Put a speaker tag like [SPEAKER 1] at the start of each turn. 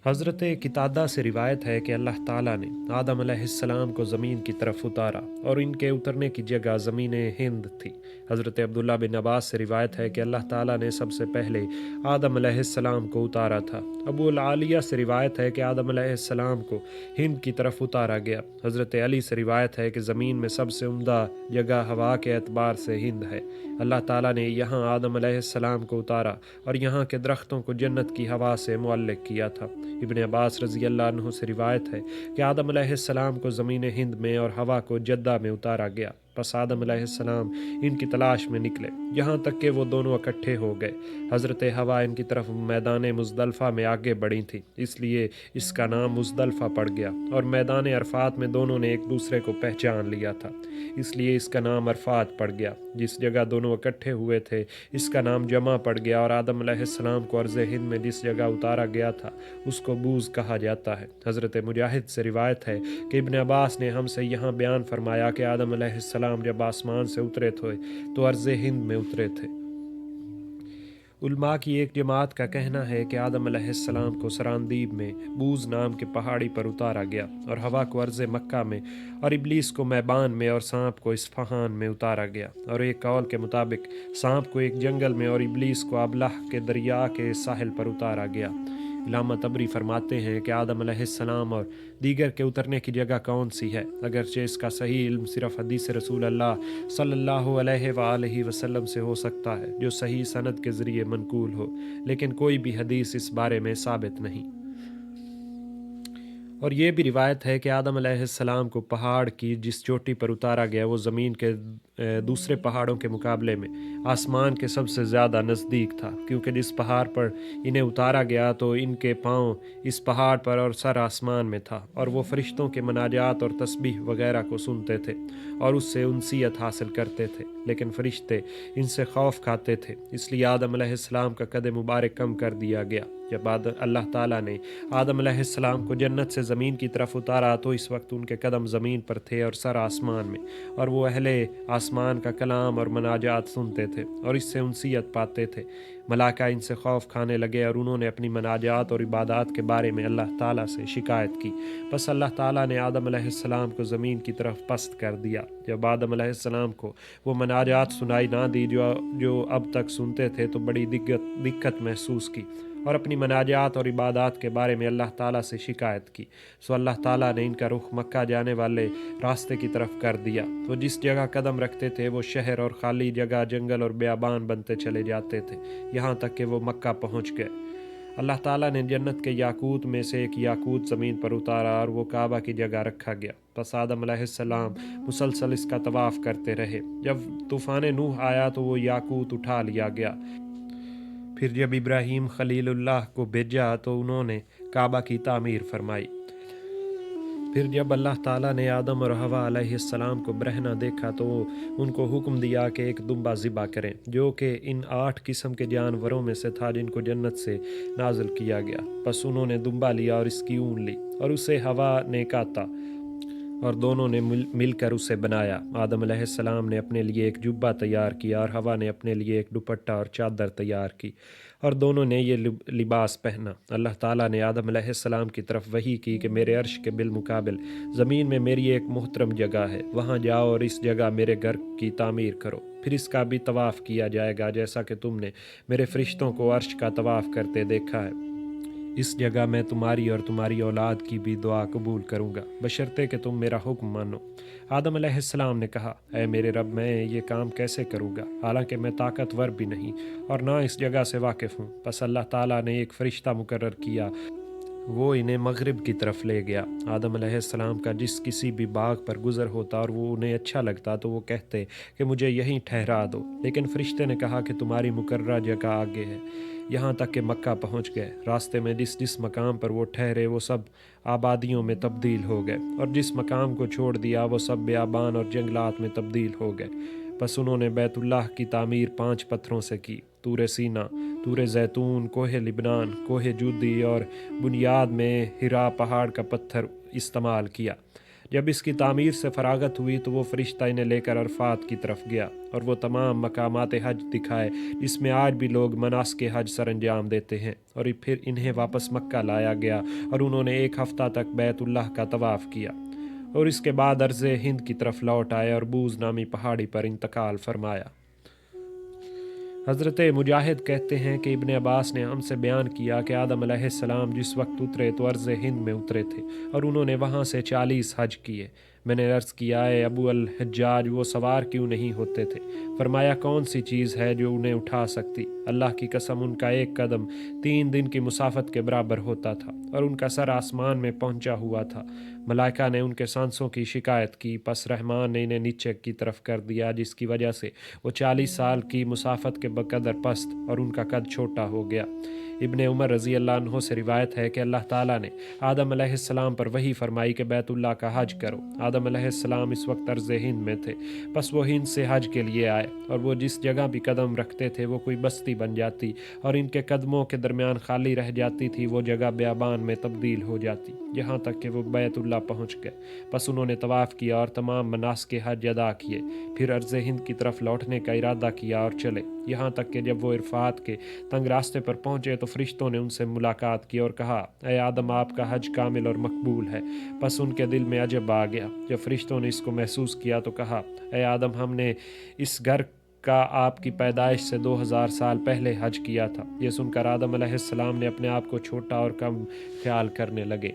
[SPEAKER 1] हज़रत क़तादा से रिवायत है कि अल्लाह ताला ने आदम अलैहिस्सलाम को ज़मीन की तरफ उतारा और इनके उतरने की जगह ज़मीन हिंद थी। हज़रत अब्दुल्ला बिन अब्बास से रिवायत है कि अल्लाह ताला ने सबसे पहले आदम अलैहिस्सलाम को उतारा था। अबू अल आलिया से रिवायत है कि आदम अलैहिस्सलाम को हिंद की तरफ उतारा गया। हज़रत अली से रिवायत है कि ज़मीन में सबसे उम्दा जगह हवा के एतबार से हिंद है। अल्लाह ताला ने यहाँ आदम अलैहिस्सलाम को उतारा और यहाँ के दरख्तों को जन्नत की हवा से मुअल्लिक़ किया था। इब्न अब्बास रज़ी अल्लाह अन्हु से रिवायत है कि आदम अलैहिस्सलाम को ज़मीन हिंद में और हवा को जद्दा में उतारा गया। बस आदम अलैहिस्सलाम इनकी तलाश में निकले, यहाँ तक कि वो दोनों इकट्ठे हो गए। हज़रत हवा इनकी तरफ मैदान मुज़दलफ़ा में आगे बढ़ी थी, इसलिए इसका नाम मुज़दलफ़ा पड़ गया। और मैदान अरफ़ात में दोनों ने एक दूसरे को पहचान लिया था, इसलिए इसका नाम अरफ़ात पड़ गया। जिस जगह दोनों इकट्ठे हुए थे इसका नाम जमा पड़ गया। और आदम अलैहिस्सलाम को अर्ज़ हिंद में जिस जगह उतारा गया था उसको बूज़ कहा जाता है। हज़रत मुजाहिद से रिवायत है कि इब्न अब्बास ने हमसे यहाँ बयान फरमाया कि आदम अलैहिस्सलाम जब आसमान से उतरे थे तो अर्ज़ हिंद में उतरे थे। उलमा की एक जमात का कहना है कि आदम अलैहिस्सलाम को सरानदीब में बूज़ नाम के पहाड़ी पर उतारा गया और हवा को अर्ज़ मक्का में और इब्लीस को मैबान में और सांप को इस्फहान में उतारा गया। और एक कौल के मुताबिक सांप को एक जंगल में और इब्लीस को अबलह के दरिया के साहिल पर उतारा गया। इलामा तबरी फरमाते हैं कि आदम अलैहिस्सलाम और दीगर के उतरने की जगह कौन सी है, अगरचे इसका सही इल्म सिर्फ हदीस रसूल अल्लाह सल्लल्लाहु अलैहि वसल्लम से हो सकता है जो सही सनद के ज़रिए मनकूल हो, लेकिन कोई भी हदीस इस बारे में साबित नहीं। और ये भी रिवायत है कि आदम अलैहिस्सलाम को पहाड़ की जिस चोटी पर उतारा गया वो ज़मीन के दूसरे पहाड़ों के मुकाबले में आसमान के सबसे ज़्यादा नज़दीक था, क्योंकि जिस पहाड़ पर इन्हें उतारा गया तो इनके पाँव इस पहाड़ पर और सर आसमान में था। और वो फरिश्तों के मनाजात और तस्बीह वगैरह को सुनते थे और उससे उनसियत हासिल करते थे, लेकिन फरिश्ते इनसे खौफ खाते थे, इसलिए आदम अलैहिस्सलाम का कद मुबारक कम कर दिया गया। जब अल्लाह ताला ने आदम अलैहिस्सलाम को जन्नत से ज़मीन की तरफ उतारा तो इस वक्त उनके कदम ज़मीन पर थे और सर आसमान में, और वो अहले आसमान का कलाम और मनाजात सुनते थे और इससे उनसियत पाते थे। मलाका इनसे खौफ खाने लगे और उन्होंने अपनी मनाजात और इबादत के बारे में अल्लाह ताला से शिकायत की। बस अल्लाह ताला ने आदम अलैहिस्सलाम को ज़मीन की तरफ पस्त कर दिया। जब आदम अलैहिस्सलाम को वो मनाजात सुनाई ना दी जो अब तक सुनते थे तो बड़ी दिक्कत महसूस की और अपनी मनाजात और इबादत के बारे में अल्लाह ताला से शिकायत की। सो अल्लाह ताला ने इनका रुख मक्का जाने वाले रास्ते की तरफ कर दिया। तो जिस जगह कदम रखते थे वो शहर और खाली जगह, जंगल और बेयाबान बनते चले जाते थे, यहाँ तक कि वो मक्का पहुँच गए। अल्लाह ताला ने जन्नत के याकूत में से एक याकूत ज़मीन पर उतारा और वो काबा की जगह रखा गया। बस आदम अलैहिस्सलाम मुसलसल इसका तवाफ़ करते रहे। जब तूफ़ान नूह आया तो वो याकूत उठा लिया गया। फिर जब इब्राहीम खलीलुल्लाह को भेजा तो उन्होंने काबा की तामीर फरमाई। फिर जब अल्लाह ताला ने आदम और हवा अलैहिस्सलाम को बरहना देखा तो उनको हुक्म दिया कि एक दुम्बा ज़िबा करें, जो कि इन 8 किस्म के जानवरों में से था जिनको जन्नत से नाजिल किया गया। बस उन्होंने दुम्बा लिया और इसकी ऊन ली और उसे हवा ने काटा और दोनों ने मिलकर उसे बनाया। आदम अलैहिस्सलाम ने अपने लिए एक जुब्बा तैयार किया और हवा ने अपने लिए एक दुपट्टा और चादर तैयार की और दोनों ने ये लिबास पहना। अल्लाह ताला ने आदम अलैहिस्सलाम की तरफ वही की कि मेरे अर्श के बिलमुकाबिल ज़मीन में मेरी एक मोहतरम जगह है, वहाँ जाओ और इस जगह मेरे घर की तामीर करो, फिर इसका भी तवाफ़ किया जाएगा जैसा कि तुमने मेरे फरिश्तों को अर्श का तवाफ़ करते देखा है। इस जगह मैं तुम्हारी और तुम्हारी औलाद की भी दुआ कबूल करूँगा, बशर्ते कि तुम मेरा हुक्म मानो। आदम अलैहिस्सलाम ने कहा, ऐ मेरे रब, मैं ये काम कैसे करूँगा, हालांकि मैं ताकतवर भी नहीं और ना इस जगह से वाकिफ़ हूँ। बस अल्लाह ताला ने एक फ़रिश्ता मुकर्रर किया, वो इन्हें मगरिब की तरफ ले गया। आदम अलैहिस्सलाम का जिस किसी भी बाग पर गुज़र होता और वो उन्हें अच्छा लगता तो वो कहते कि मुझे यहीं ठहरा दो, लेकिन फ़रिश्ते ने कहा कि तुम्हारी मुकर्ररा जगह आगे है। यहाँ तक कि मक्का पहुँच गए। रास्ते में जिस जिस मकाम पर वो ठहरे वो सब आबादियों में तब्दील हो गए और जिस मकाम को छोड़ दिया वो सब बेयाबान और जंगलात में तब्दील हो गए। बस उन्होंने बैतुल्लाह की तामीर 5 पत्थरों से की, तूर सीना, तूर जैतून, कोह लिबनान, कोह जूदी और बुनियाद में हिरा पहाड़ का पत्थर इस्तेमाल किया। جب اس کی تعمیر سے فراغت ہوئی تو وہ فرشتہ انہیں لے کر عرفات کی طرف گیا اور وہ تمام مقامات حج دکھائے جس میں آج بھی لوگ مناسک حج سر انجام دیتے ہیں، اور پھر انہیں واپس مکہ لایا گیا اور انہوں نے 1 ہفتہ تک بیت اللہ کا طواف کیا اور اس کے بعد عرض ہند کی طرف لوٹ آئے اور بوز نامی پہاڑی پر انتقال فرمایا۔ حضرت مجاہد کہتے ہیں کہ ابن عباس نے ہم سے بیان کیا کہ آدم علیہ السلام جس وقت اترے تو عرض ہند میں اترے تھے اور انہوں نے وہاں سے 40 حج کیے۔ میں نے عرض کیا اے ابو الحجاج وہ سوار کیوں نہیں ہوتے تھے؟ فرمایا کون سی چیز ہے جو انہیں اٹھا سکتی؟ اللہ کی قسم ان کا ایک قدم 3 دن کی مسافت کے برابر ہوتا تھا اور ان کا سر آسمان میں پہنچا ہوا تھا۔ ملائکہ نے ان کے سانسوں کی شکایت کی، پس رحمان نے انہیں نیچے کی طرف کر دیا جس کی وجہ سے وہ 40 سال کی مسافت کے بقدر پست اور ان کا قد چھوٹا ہو گیا۔ ابن عمر رضی اللہ عنہ سے روایت ہے کہ اللہ تعالیٰ نے آدم علیہ السلام پر وحی فرمائی کہ بیت اللہ کا حج کرو۔ آدم علیہ السلام اس وقت عرض ہند میں تھے، پس وہ ہند سے حج کے لیے آئے اور وہ جس جگہ بھی قدم رکھتے تھے وہ کوئی بستی بن جاتی اور ان کے قدموں کے درمیان خالی رہ جاتی تھی، وہ جگہ بیابان میں تبدیل ہو جاتی یہاں تک کہ وہ بیت اللہ پہنچ گئے۔ پس انہوں نے طواف کیا اور تمام مناسک حج ادا کیے، پھر عرض ہند کی طرف لوٹنے کا ارادہ کیا اور چلے، یہاں تک کہ جب وہ عرفات کے تنگ راستے پر پہنچے تو فرشتوں نے ان سے ملاقات کی اور کہا اے آدم آپ کا حج کامل اور مقبول ہے۔ پس ان کے دل میں عجب آ گیا۔ جب فرشتوں نے اس کو محسوس کیا تو کہا اے آدم ہم نے اس گھر کا آپ کی پیدائش سے 2000 سال پہلے حج کیا تھا۔ یہ سن کر آدم علیہ السلام نے اپنے آپ کو چھوٹا اور کم خیال کرنے لگے۔